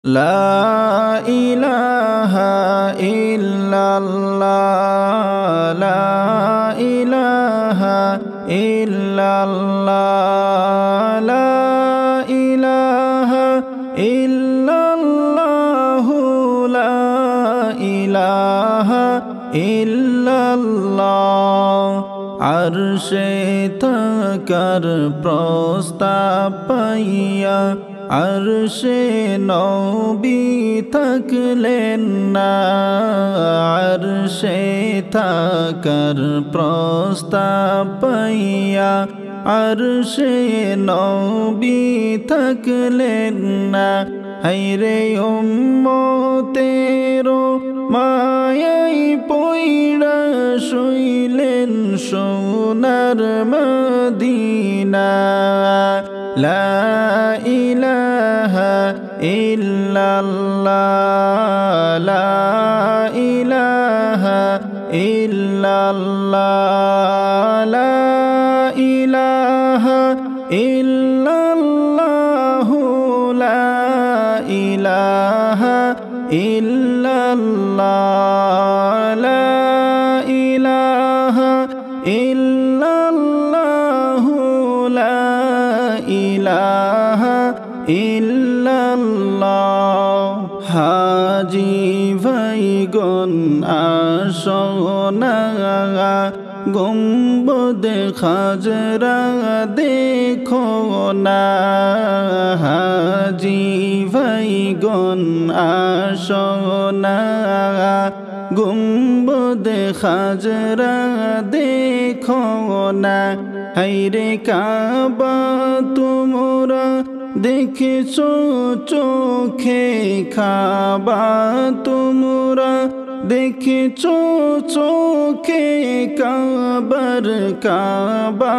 লা ইলাহা ইল্লাল্লাহ লা ইলাহা ইল্লাল্লাহ লা ইলাহা ইল্লাল্লাহু লা ইলাহা ইল্লাল্লাহ আরশে থাকার প্রস্তাব পাইয়া আরশে নবী থাকলেন না আরশে থাকার প্রস্তাব পাইয়া আরশে নবী থাকলেন না হায়রে উম্মতেরো মায়াই পয়ড়া শুইলেন সোনার মদিনা লা ইলাহা ইল্লাল্লাহ লা ইলাহা ইল্লাল্লাহ লা ইলাহা ইল্লাল্লাহ লা ইলাহা ইল্লাল্লাহ লা ইলাহা ইল্লাল্লাহ লা ইলাহা ইল্লাল্লাহ হাজি ভাইগণ আসনা গুম্বদ খাজরা দেখো না হাজি ভাইগণ আসনা গুম্বদ খাজরা দেখো না হায়রে কাবা তোমরা দেখেছো চোখে খাবা তোমরা দেখেছো চোখে কাবার কাবা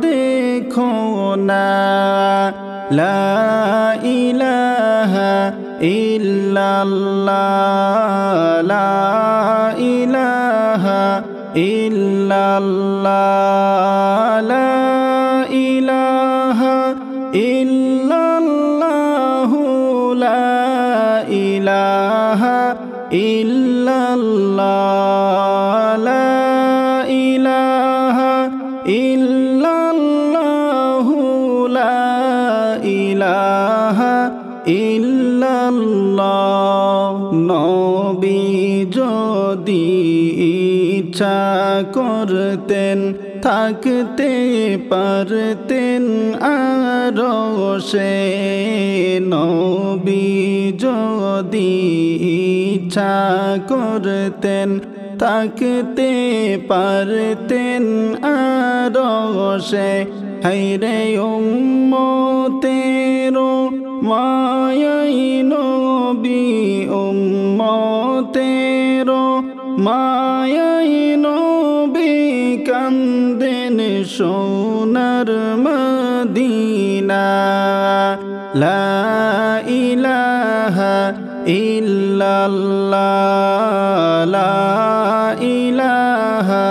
দেখো না লা ইলাহা ইল্লাল্লাহ লা ইলাহা ইল্লাল্লাহ লা ইলাহা ইল্লাল্লাহ লা ইলাহা ইল্লাল্লাহ লা ইলাহা ইল্লাল্লাহ লা ইলাহা ইল্লাল্লাহ নবী যদি ইচ্ছা করতেন থাকতে পারতেন আরশে নবী যদি ইচ্ছা করতেন থাকতে পারতেন আরশে হায়রে উম্মতেরো মায়াই নবী উম্মতেরো মায়াই নবী কান্দেন সোনার মদিনা লা ইলাহা ইল্লাল্লাহ লা ইলাহা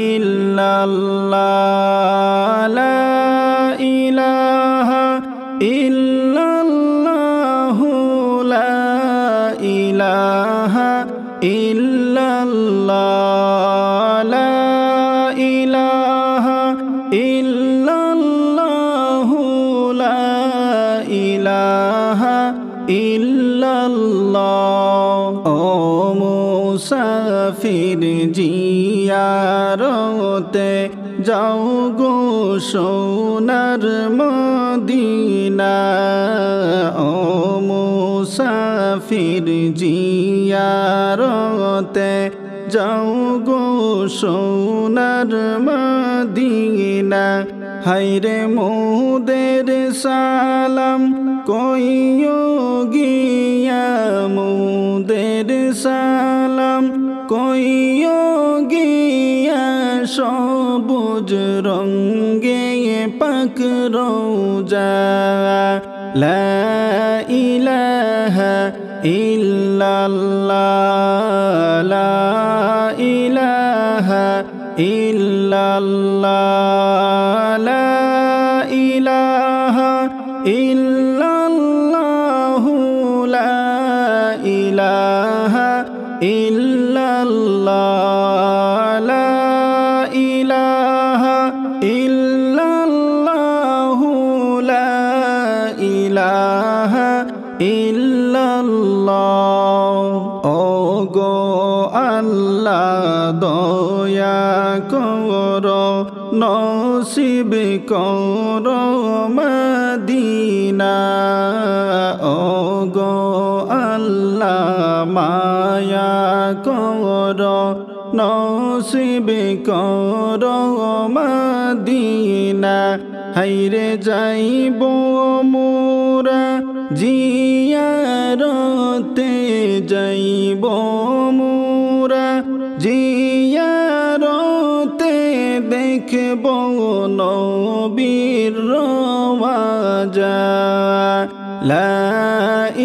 ইল্লাল্লাহ লা ইলাহা ইল্লাল্লাহ লা ইলাহা ইল্লাল্লাহ লা ইলাহা ইল্লাল্লাহ লা ইলাহা ইল্লাল্লাহ ও মুসাফির জিয়ারতে যাও গো সোনার মদিনা ও মুসাফির জিয়ারতে যাও গো সোনার মদিনা হায়রে মোদের সালাম কইও গিয়া মোদের সালাম কইও গিয়া সবুজ রঙ্গে পাক রোজা লা ইলাহা ইল্লাল্লাহ লা ইলাহা ইল্লাল্লাহ লা ইলাহা ইল্লাল্লাহু লা ইল্লাল্লাহ লা ইলাহা ইল্লাল্লাহু লা ইলাহা ইল্লাল্লাহ ওগো আল্লাহ দয়া করো নসিব করো মদিনা ওগো আল্লাহ মায়া করো নসিব করো মদিনা হাইরে যাইব মোরা জিয়ারতে যাইব মোরা জিয়ারতে দেখব নবীর রওজা লা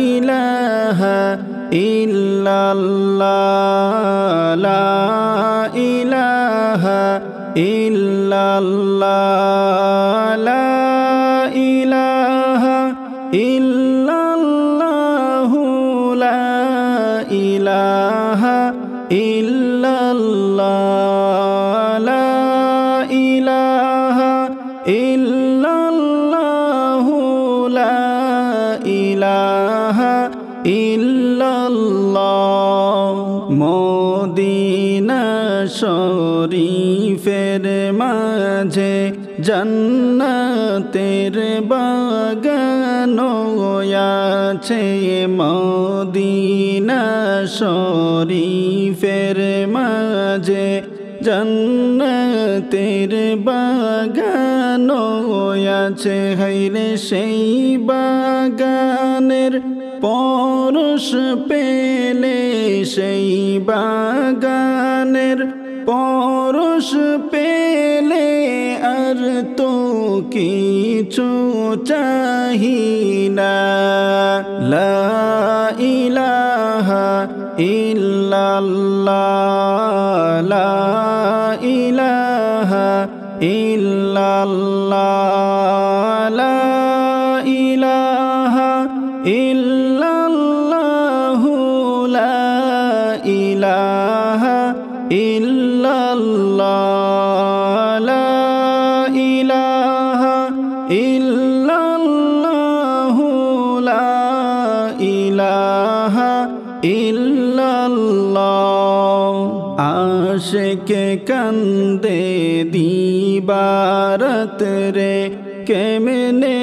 ইলাহা ইল্লাল্লাহ লা ইলাহা ইল্লাল্লাহ লা ইলাহা ইল্লাল্লাহু লা ইলাহা ইল্লাল্লাহ লা ইলাহা ইল্লাল্লাহু লা ইলাহা ইল্লাল্লাহ মদিনা শরীফের মাঝে জান্নাতের বাগান আছে মদিনা শরীফের মাঝে জান্নাতের বাগান আছে হাইরে সেই বাগানের পরশ পেলে সেই বাগানের পরশ পেলে আর তো কিছু চাহি না লা ইলাহা ইল্লাল্লাহ লা ইলাহা ইল্লাল্লাহ লা ইলাহা ইল্লাল্লাহু লা ইলাহা ইল্লাল্লাহ লা ইলাহা ইল্লাল্লাহু লা ইলাহা ইল্লাল্লাহ আশিকে কান্দে দিবারাত রে কেমনে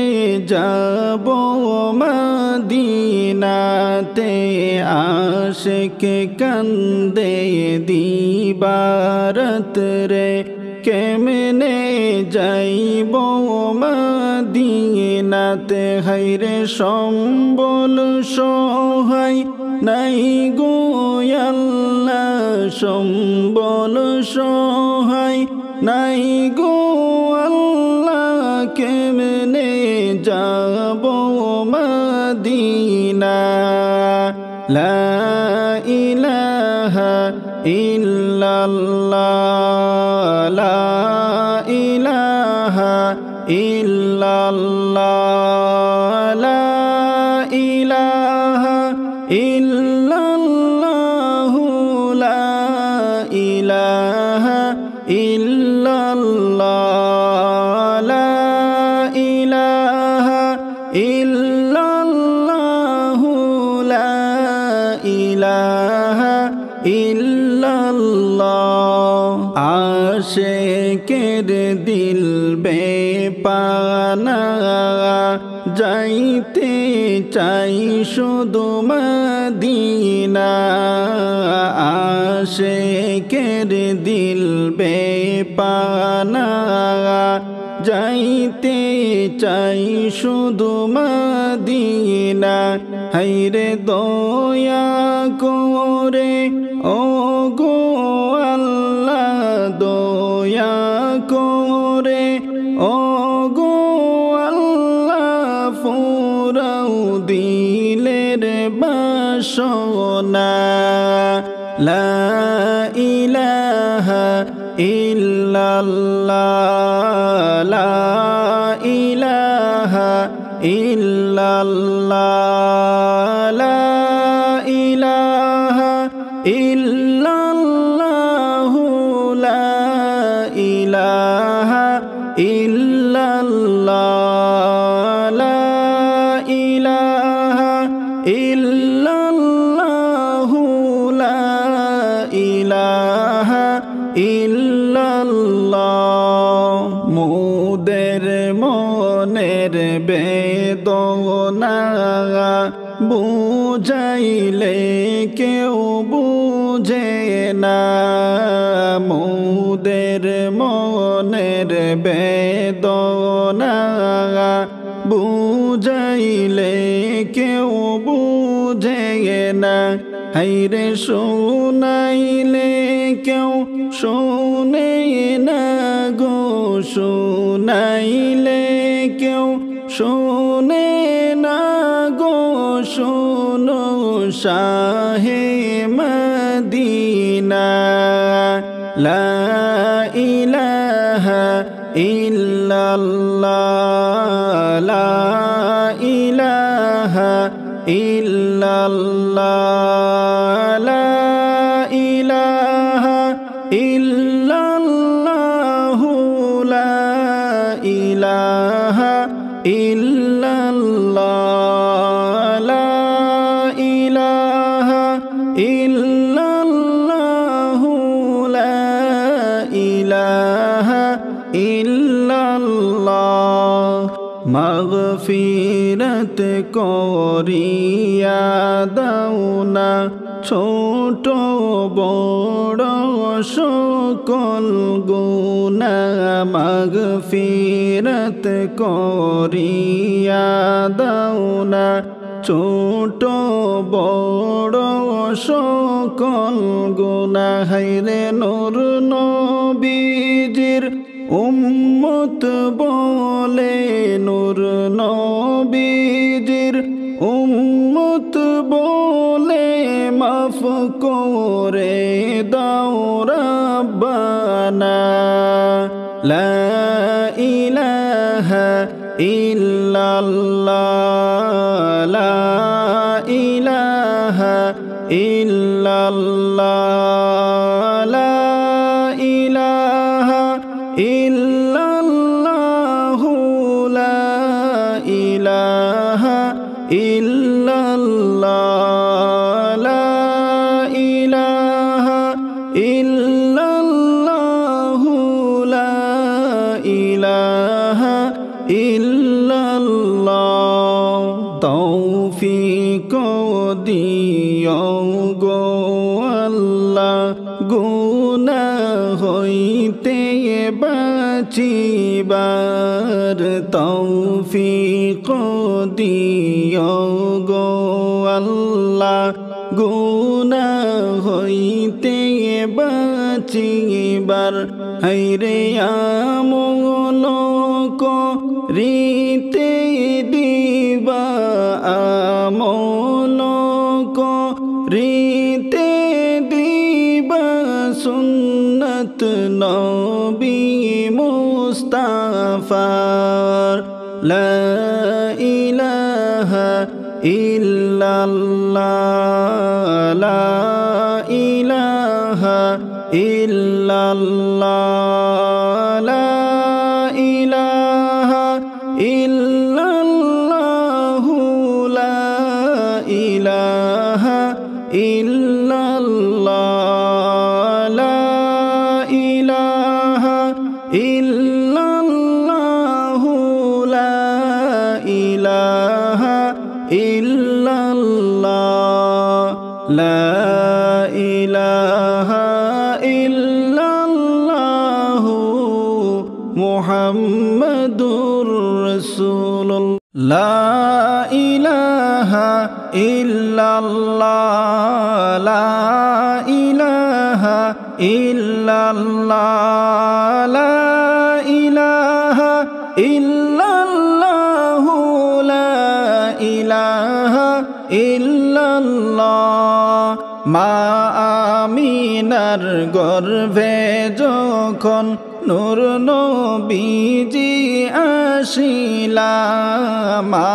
যাব মদিনাতে আশিকে কান্দে দিবারাত রে কেমনে যাইব মদিনাতে হাইরে সম্বল সহায় নাই গো আল্লাহ সম্বল সহায় নাই গো আল্লাহ কেমনে যাব মদিনা লা ইলাহা ইল্লাল্লাহ লা ইলাহা ইল্লাল্লাহ লা ইলাহা ইল্লাল্লাহু লা ইলাহা ইল্লাল্লাহ লা ইলাহা ইল্লাল্লাহু লা ইলাহা ইল্লাল্লাহ আশিকের দিল বেপানা যাইতে চাই শুধু মদিনা আশিকের দিল বেপানা যাইতে চাই শুধু মদিনা হাইরে দয়া করে ও গো আল্লাহ দয়া করে ও গো আল্লাহ ফুরাও দিলের বাসনা লা ইলাহা ইল্লাল্লাহ লা ইলাহা ইল্লাল্লাহ লা ইলাহা ইল্লাল্লাহু লা ইলাহা ইল্লাল্লাহ লা ইলাহা ইল্লাল্লাহু লা ইলাহা ইল্লাল্লাহ মোদের মনের বেদনা বুঝাইলে কেউ বুঝে না মোদের মনের বেদনা বুঝাইলে কেউ বুঝে না হাইরে শোনাইলে কেউ শোনে না গো শোনাইলে কেউ শোনে না গো শোনো শাহে মদিনা লা ইলাহা ইল্লাল্লাহ লা ইলাহা ইল্লাল্লাহ লা ইলাহা ইল্লাল্লাহু লা ইলাহা ইল্লাল্লাহ লা ইলাহা ইল্লাল্লাহু লা ইলাহা ইল্লাল্লাহ মাগফিরাত করিয়া দাও না ছোট বড় সকল গুনাহ মাগফিরাত করিয়া দাও না ছোট বড় সকল গুনাহ হায়রে নূর নবীজির উম্মত বলে নূর নবীজির উম্মত বলে মাফ করে দাও রব্বানা লা ইলাহা ইল্লাল্লাহ লা ইলাহা ইল্লাল্লাহ লা ইলাহা ইল্লাল্লাহু লা ইলাহা ইল্লাল্লাহ লা ইলাহা ইল্লাল্লাহু লা ইলাহা ইল্লাল্লাহ তৌফিক দিও গো আল্লাহ গুনাহ হইতে বাঁচিবার তৌফিক দিও গো আল্লাহ গুনাহ হইতে বাঁচিবার হায়রে আমল করিতে দিবা আমল করিতে দিবা সুন্নত নবী মুস্তাফার লা ইলাহা ইল্লাল্লাহ লা ইলাহা ইল্লাল্লাহ লা ইলাহা ইল্লাল্লাহু লা ইলাহা ইল্লাল্লাহ লা ইলাহা ইল্লাল্লাহু লা ইলাহা ইল্লাল্লাহ লা ইলাহা ইল্লাল্লাহু মুহাম্মাদুর রাসূলুল্লাহ লা ইলাহা ইল্লাল্লাহ লা ইলাহা ইল্লাল্লাহ লা ইলাহা ইল্লাল্লাহু লা ইলাহা ইল্লাল্লাহ মা আমিনার গর্ভে যখন নূর নবীজি আসিলা মা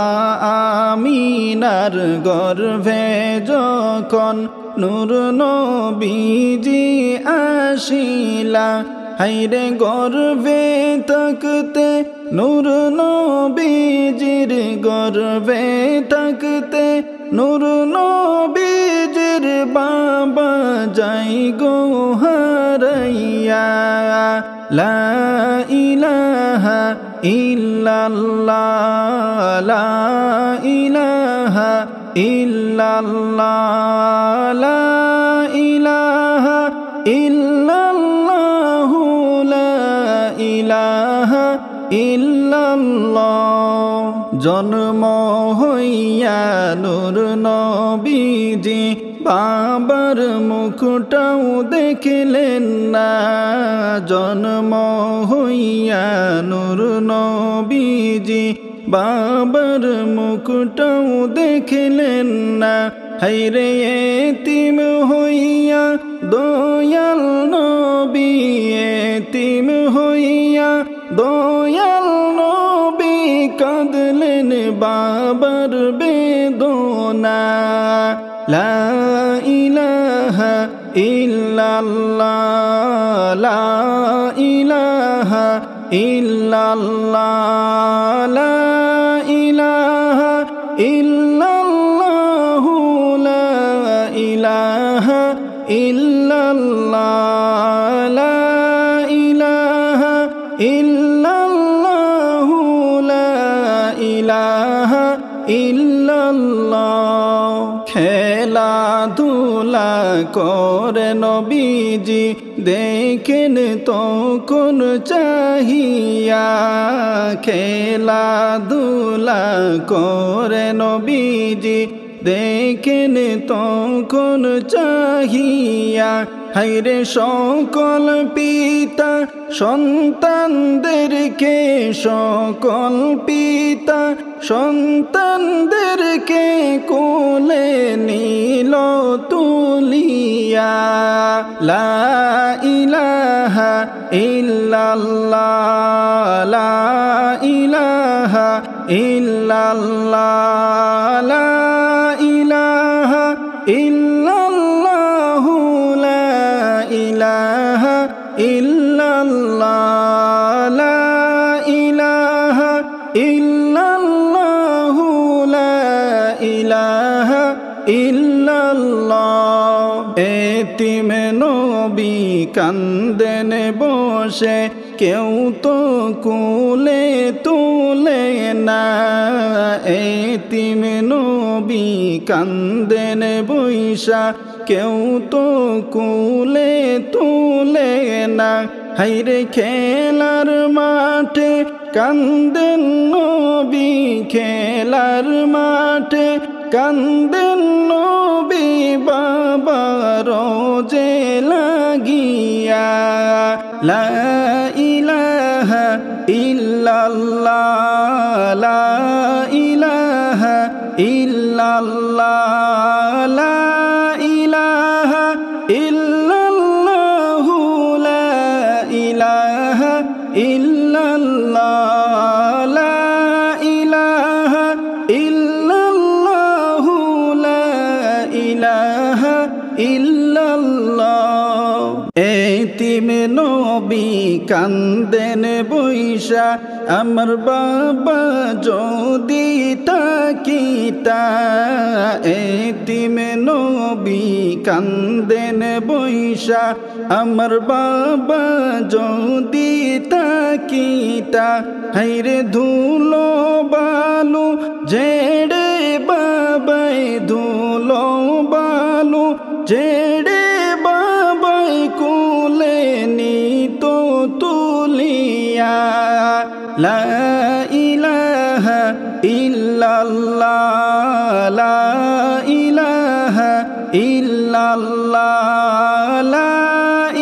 আমিনার গর্ভে যখন নূর নবীজি আসিলা হাইরে গর্বে থাকতে নূর নবীজির গর্বে থাকতে নূর নবীজির বাবা যাই গো হারাইয়া লা ইলাহা ইল্লাল্লাহ লা ইলাহা ইল্লাল্লাহ লা ইলাহা ইল্লাল্লাহ লা ইলাহা ইল্লাল্লাহ জন্ম হইয়া নূর নবীজি বাবার মুখটাও দেখলেন না জন্ম হইয়া নূর নবীজি বাবার মুখটাও দেখলেন না হায়রে এতিম হইয়া দয়াল নবী এতিম হইয়া দয়াল নবী কাঁদলেন বাবার বেদনা লা ইলাহা ইল্লাল্লাহ লা ইলাহা ইল্লাল্লাহ লা ইলাহা ইল্লাল্লাহ লা ইলাহা ইল্লাল্লাহ লা ইলাহা ইল্লাল্লাহ লা ইলাহা ইল্লাল্লাহ খেলাধুলা করে নবীজি দেখেন তখন চাহিয়া খেলাধুলা করে নবীজি দেখেন তখন চাহিয়া হায়রে সকল পিতা সন্তানদেরকে সকল পিতা সন্তানদেরকে কোলে নিল তুলিয়া লা ইলাহা ইল্লাল্লাহ লা ইলাহা ইল্লাল্লাহ লা ইলাহা ইল্লাল্লাহ লা ইলাহা ইল্লাল্লাহ লা ইলাহা ইল্লাল্লাহ লা ইলাহা ইল্লাল্লাহ এতিম নবী কান্দেন বসে কেউ তো কুলে তুলে না এতিম নবী কান্দেন বৈশা কেউ তো কুলে তুলে না হায়রে খেলার মাঠে কান্দেন নবী খেলার মাঠে কান্দেন নবী বাবার যে লাগিয়া লা ইলাহা ইল্লাল্লাহ লা ইলাহা ইল্লাল্লাহ লা ইলাহা ইল্লাল্লাহ লা ইলাহা ইল্লাল্লাহ লা ইলাহা ইল্লাল্লাহ লা ইলাহা ইল্লাল্লাহ এতিম নবী কান্দেন বৈশা আমার বাবা যদি তাকিতা এতিম নবী কান্দেন বৈশা আমার বাবা যদি তাকিতা হায়রে ধুলো বালু জেড়ে বাবাই ধুলো বালু জেড়ে বাবাই কোলে নিত তুলিয়া লা ইলাহা ইল্লাল্লাহ লা ইলাহা ইল্লাল্লাহ লা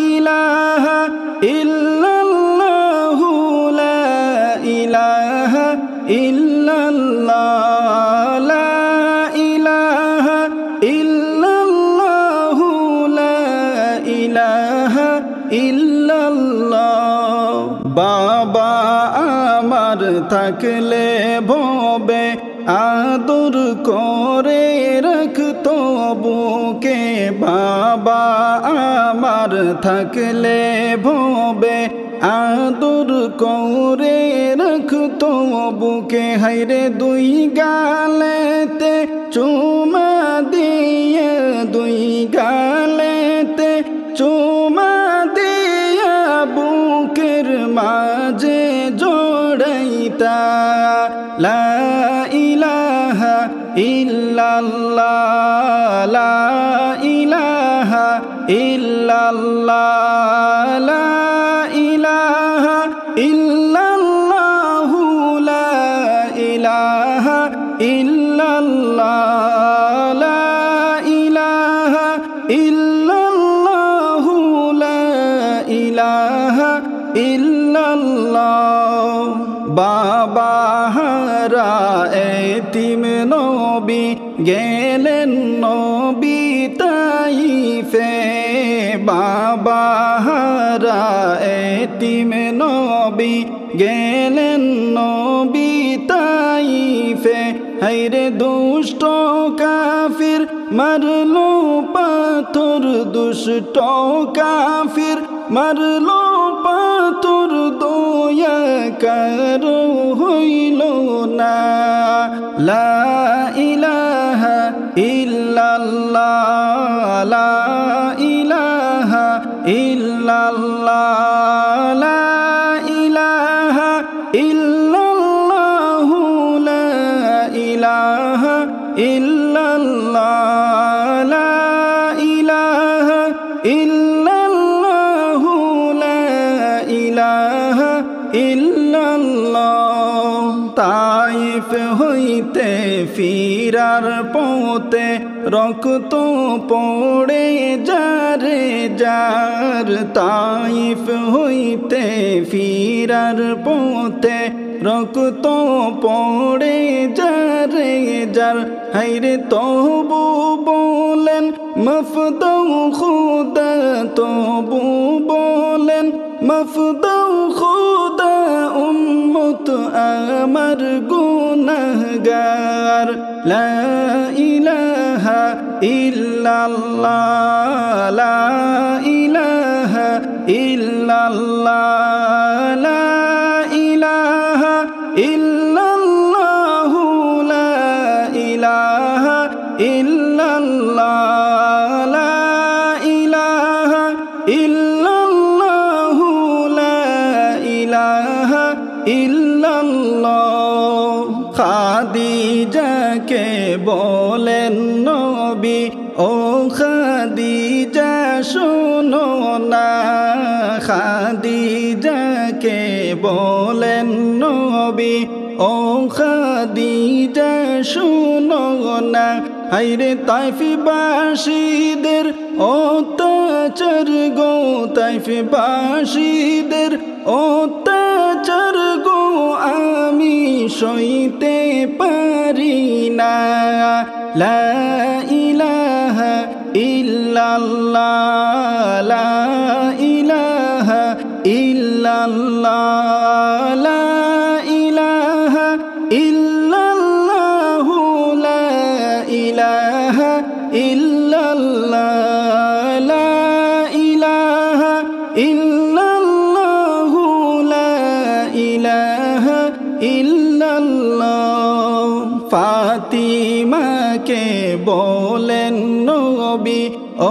ইলাহা ইল্লাল্লাহ লা ইলাহা ইল্লাল্লাহ লা ইলাহা ইল্লাল্লাহ লা ইলাহা ইল্লাল্লাহ বাবা আমার থাকলে ভবে আদর করে রাখতো বুকে বাবা আমার থাকলে ভবে আদর করে রাখতো বুকে হাইরে দুই গালেতে চুমা দিয়ে দুই গালেতে চুমা দিয়া বুকের মাঝে জড়াইতা লা ইলাহা ইল্লাল্লাহ লা ইলাহা ইল্লাল্লাহ লা ইলাহা ইল্লাল্লাহু লা ইলাহা ইল্লাল্লাহ লা ইলাহা ইল্লাল্লাহু লা ইলাহা ইল্লাল্লাহ বাবা হারা এতিম নবী গেলেন নবী তাইফে বাবা হারা এতিম নবী গেলেন নবী তাইফে হাইরে দুষ্ট কাফির মারলো পাথর দুষ্ট কাফির মারলো পাথর দয়া কারো হইল না লা ইলাহা ইল্লাল্লাহ লা ইলাহা ইল্লাল্লাহ লা ইলাহা ইল্লাল্লাহ লা ইলাহা ইল্লাল্লাহ লা ইলাহা ইল্লাল্লাহ লা ইলাহা ইল্লাল্লাহ তাইফ হইতে ফিরার পথে রক্ত পড়ে যারে যার তাইফ হইতে ফিরার পথে রক্ত পড়ে যারে যার হাইরে তবু বলেন মাফ দাও খুদা তবু বলেন মাফ দাও খুদা উম্মত আমার গুনাহগার লা ইলাহা ইল্লাল্লাহ লা ইলাহা ইল্লাল্লাহ লা ইলাহা ইল্লাল্লাহু লা ইলাহা ইল্লাল্লাহ লা ইলাহা ইল্লাল্লাহু লা ইলাহা ইল্লাল্লাহ খাদিজাকে বলেন নবী ও খাদিজা শোনো না খাদিজাকে বলেন নবী ও খাদিজা শোনো না হাইরে তাইফবাসীদের অত্যাচার গো তাইফবাসীদের অত্যাচার গো আমি সইতে পারি না লা ইলাহা ইল্লাল্লাহ লা ইলাহা ইল্লাল্লাহ লা ইলাহা ইল্লাল্লাহ লা ইলাহা ইল্লাল্লাহ লা ইলাহা ইল্লাল্লাহ লা ইলাহা ইল্লাল্লাহ ফাতিমাকে বলেন নবী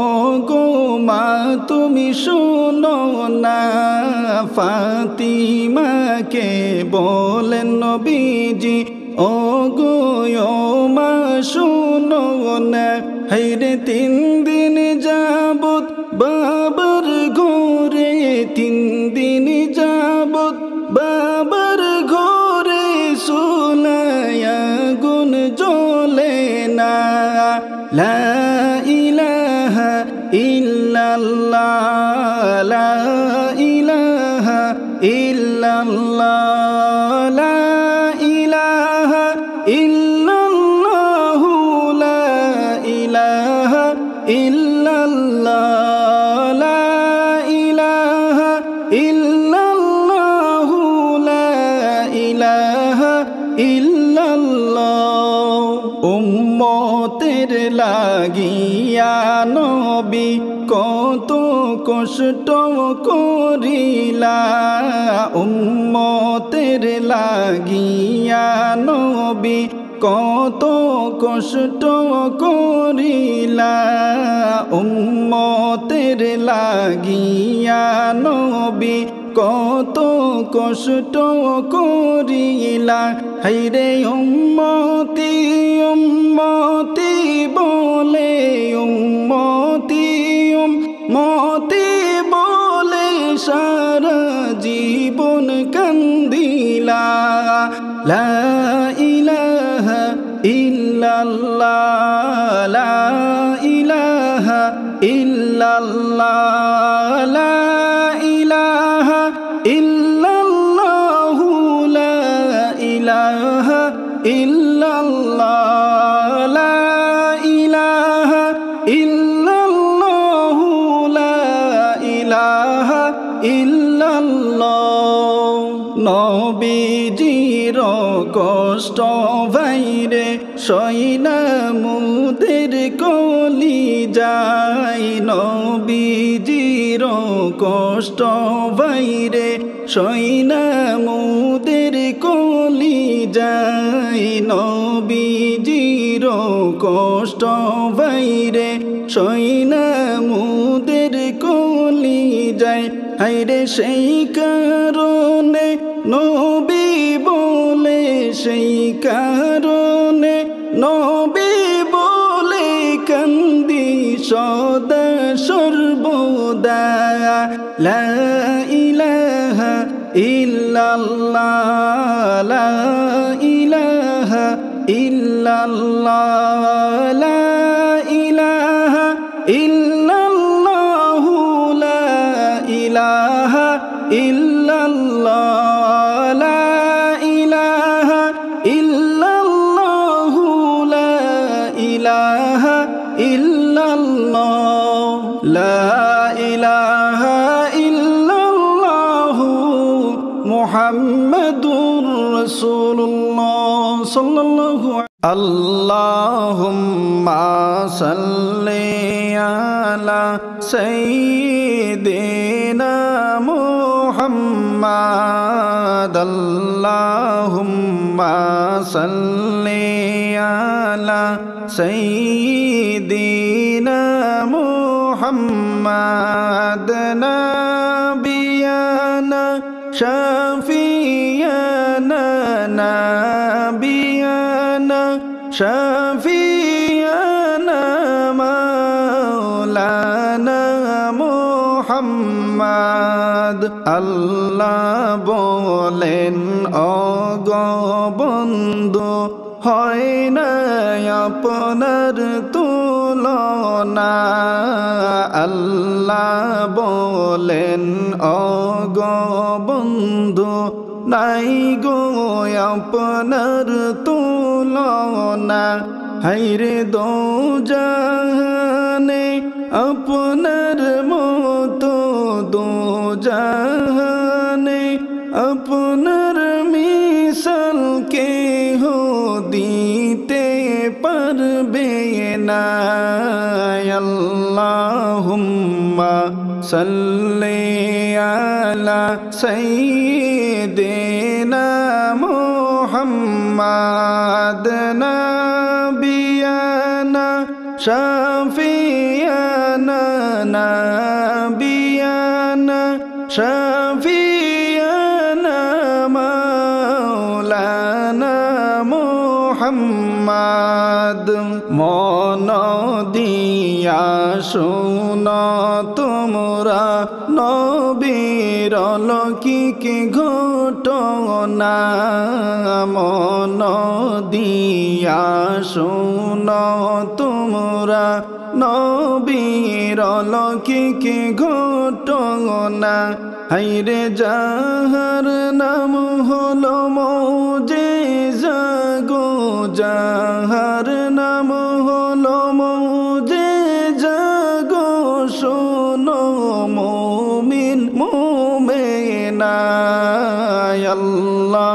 ও গো মা তুমি শোনো না ফাতিমাকে বলেন নবীজি ও গো মা শোনো না হাইরে 3 দিন যাবত বাবার ঘরে 3 দিন যাবত বাবার ঘরে সোলায়া গুন জ্বলে না লা ইলাহা ইল্লাল্লাহ লা ইলাহা ইল্লাল্লাহ লা ইলাহা ইল্লাল্লাহু লা ইলাহা ইল্লাল্লাহ লা ইলাহা ইল্লাল্লাহু লা ইলাহা ইল্লাল্লাহ উম্মতের লাগি ইয়া নবী কত কষ্ট করিলা উম্মতের লাগিয়া নবী কত কষ্ট করিলা উম্মতের লাগিয়া নবী কত কষ্ট করিলা হায়রে উম্মতি উম্মতি বলে উম্মতি উম্মতি বলে সারা জীবন কান্দিলা লা ইলাহা ইল্লাল্লাহ লা ইলাহা ইল্লাল্লাহ লা ইলাহা ইল্লাল্লাহ লা ইলাহা ইল্লাল্লাহ লা ইলাহা ইল্লাল্লাহ লা ইলাহা ইল্লাল্লাহ নবীজির কষ্ট ভাইরে সইনা মুদের কলি যায় নবীজির কষ্ট ভাইরে সইনা মুদের কলি যায় নবীজির কষ্ট ভাইরে সইনা মুদের কলি যায় হায়রে সেই কারণে নবী বলে সেই কারণে নবী বলে কান্দি সদা সর্বদা লা ইলাহা ইল্লাল্লাহ লা ইলাহা ইল্লাল্লাহ লা ইলাহা ইল্লাল্লাহ লা ইলাহা ইল্লাল্লাহ লা ইলাহা ইল্লাল্লাহ লা ইলাহা ইল্লাল্লাহ লা ইলাহা ইল্লাল্লাহ মুহাম্মাদুর রাসূলুল্লাহ সাল্লাল্লাহু আল্লাহুম্মা সাল্লি আলা সাইয়্যিদিনা মুহাম্মাদ আল্লাহুম্মা সাল্লি আলা সাইয়্যিদিনা মুহাম্মাদ নাবিয়ানা শাফিয়ানা নাবিয়ানা শাফিয়ানা মাওলানা মুহাম্মদ আল্লাহ বলেন ওগো বন্ধু হয় না আপনার তুলনা আল্লাহ বলেন ওগো বন্ধু নাই গো আপনার তুলনা হায়রে দো জাহানে আপনার মতো দো জাহানে আপনার মিসাল কেহ দিতে পারবে না আল্লাহুম্মা সাল্লি আলা সাইয়্যিদিনা মুহাম্মাদ নাবিয়ানা শাফিয়ানা নাবিয়ানা শাফিয়ানা মাওলানা মুহাম্মদ মন দিয়া শুনো তোমরা নবীর অলৌকিক ঘটনা মন দিয়া শুনো তোমরা নবীর অলৌকিক ঘটনা হায়রে যাহার নাম হলো মুজিজা গো যাহার নাম হলো মুজিজা গো শোনো মুমিন মুমিনা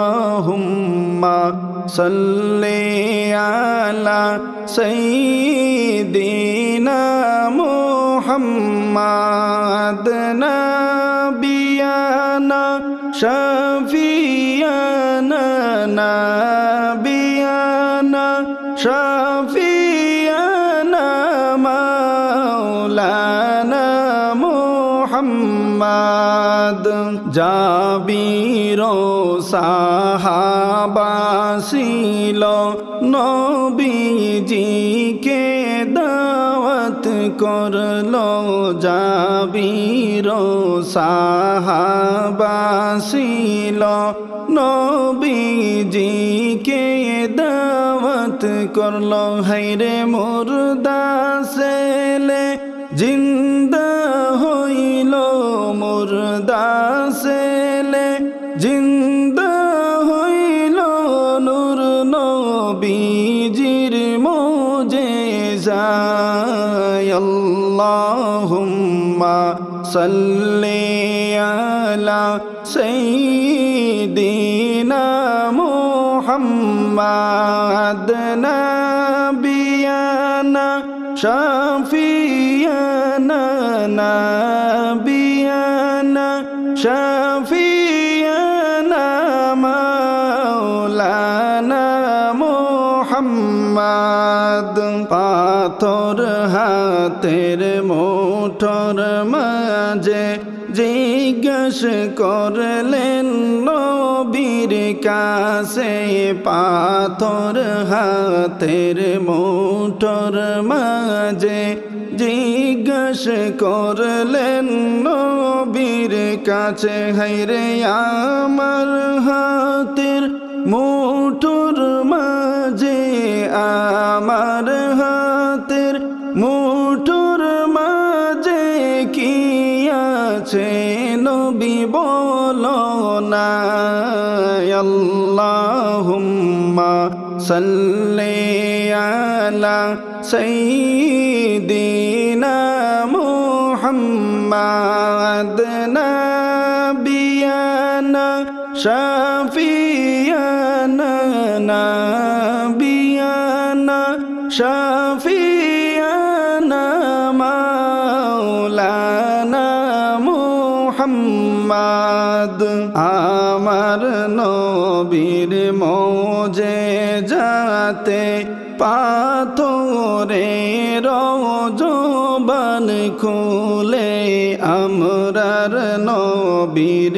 আল্লাহুম্মা সাল্লি আলা সাইয়্যিদিনা محمد نبينا شفيعنا نبينا شفيعنا مولانا محمد জাবির সাহাবা ছিল নবীজিকে দাওয়াত করলো জাবির সাহাবা ছিল নবীজিকে দাওয়াত করলো হায়রে মুর্দা ছেলে জিন্দা হইল মুর্দা ছেলে জিন্দা হইল নূর নবীজির মুজিজা আল্লাহুম্মা সাল্লি আলা সাইয়্যিদিনা মুহাম্মাদ নাবিয়ানা শাফিয়ানা নাবিয়ানা শাফিয়ানা মাওলানা মুহাম্মদ পাথর হাতের মুঠোর মাঝে জিজ্ঞেস করলেন নবীর কাছে পাথর হাতের মুঠোর মাঝে জিজ্ঞেস করলেন নবীর কাছে হায়রে আমার হাতের মুঠোর মাঝে আমার হাতের মুঠোর মাঝে কি আছে নবী বলো না আল্লাহুম্মা সাল্লি আলা সাইয়্যিদিনা মুহাম্মাদ নাবিয়ানা শাফিয়ানা নাবিয়ানা শাফিয়ানা মাওলানা মুহাম্মদ আমার নবীর মুজিজাতে পাথরের জবান খুলে আমরার নবীর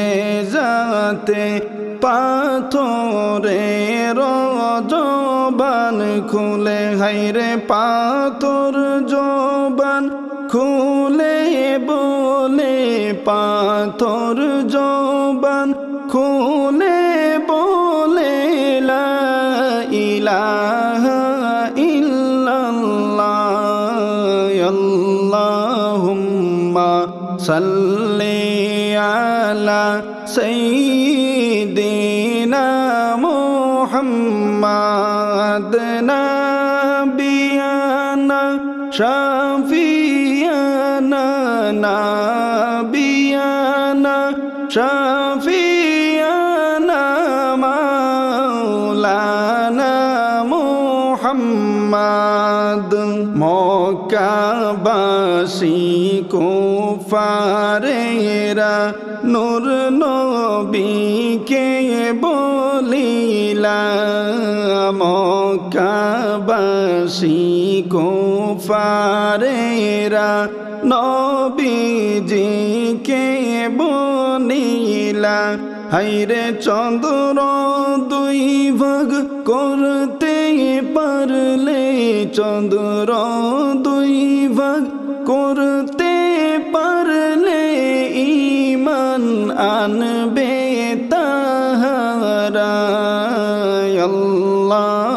মুজিজাতে পাথরের জবান খুলে হায়রে পাথর জবান খুলে বলে পাথর জবান খুলে বলে লা ইলাহা ইল্লাল্লাহ আল্লাহুম্মা সাল্লি আলা সাইয়্যিদিনা মুহাম্মাদ নাবিয়ানা শাফিয়ানা নাবিয়ানা শাফিয়ানা মাওলানা মুহাম্মদ মক্কাবাসী কুফারেরা নূর নবীকে বলিলা মক্কাবাসী কুফারেরা নবীজিকে বলিলা হায়রে চন্দ্র দুই ভাগ করতে পারলে চন্দ্র দুই ভাগ করতে পারলে ঈমান আনবে তাহারা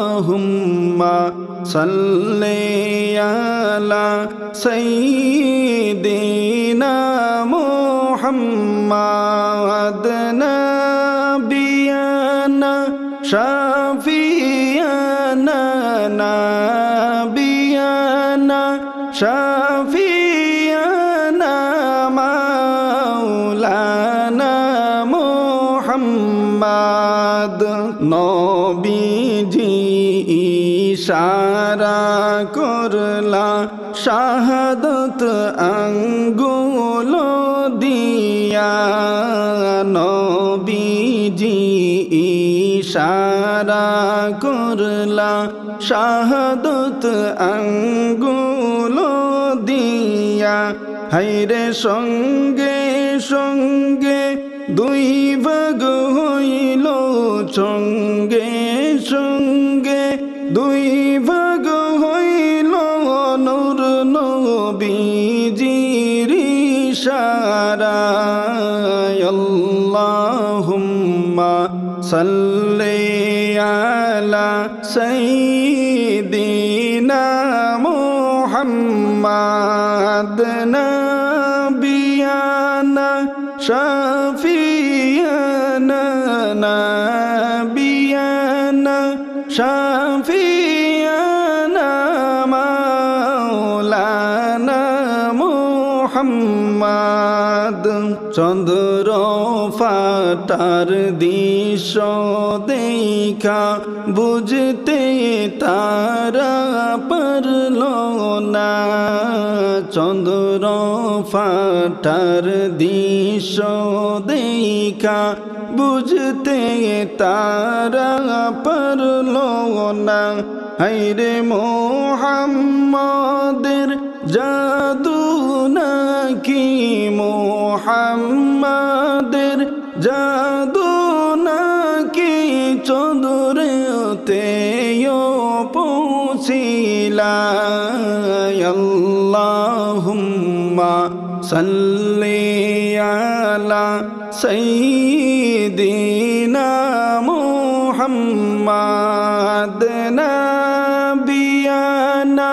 আল্লাহুম্মা সাল্লি আলা সাইয়্যিদিনা মুহাম্মাদ নাবিয়ানা শাফিয়ানা নাবিয়ানা শাফিয়ানা মাওলানা মুহাম্মদ নবীজি ইশারা করলা শাহাদত আঙ্গুলো দিয়া নবীজি ইশারা করলা শাহাদত আঙ্গুলো দিয়া হায়রে সঙ্গে সঙ্গে দুই ভাগ হইল সঙ্গে সঙ্গে দুই ভাগ হইল নূর নবীজির ইশারায় আল্লাহুম্মা সাল্লি আলা সাইয়্যিদিনা মুহাম্মাদ নাবিয়ানা শাফিয়ানা নাবিয়ানা শাফিয়ানা মাওলানা মুহাম্মাদ চন্দ্র ফাটার দৃশ্য দেখা বুঝতে তারা পারল না চন্দ্র ফাটার দৃশ্য দেখা বুঝতে তারা পারল না হায়রে মুহাম্মাদের জাদু নাকি মুহাম্মাদের জাদু নাকি চন্দ্রেতে পৌঁছিলা আল্লাহুম্মা সাল্লি আলা সাইয়্যিদিনা মুহাম্মাদ নাবিয়ানা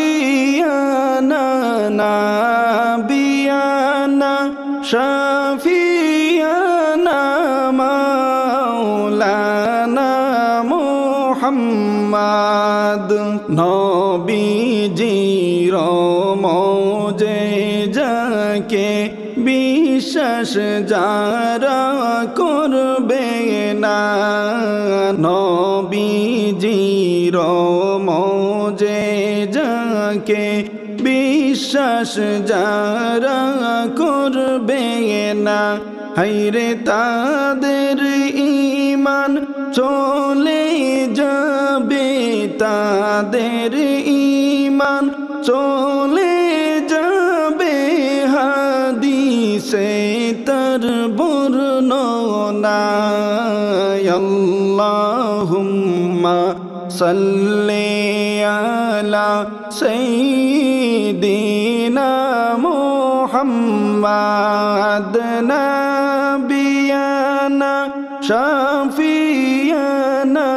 শাফিয়ানা নাবিয়ানা শাফিয়ানা মাওলানা মুহাম্মাদ নবীজির মুজিজাকে বিশ্বাস যারা করবে না নবীজির মুজিজাকে বিশ্বাস যারা করবে না হায়রে তাদের ঈমান চলে যাবে তাদের ঈমান চলে যাবে হাদিসে তার বর্ণনা আল্লাহুম্মা সাল্লি আলা সাইয়্যিদিনা মুহাম্মাদ নাবিয়ানা শাফিয়ানা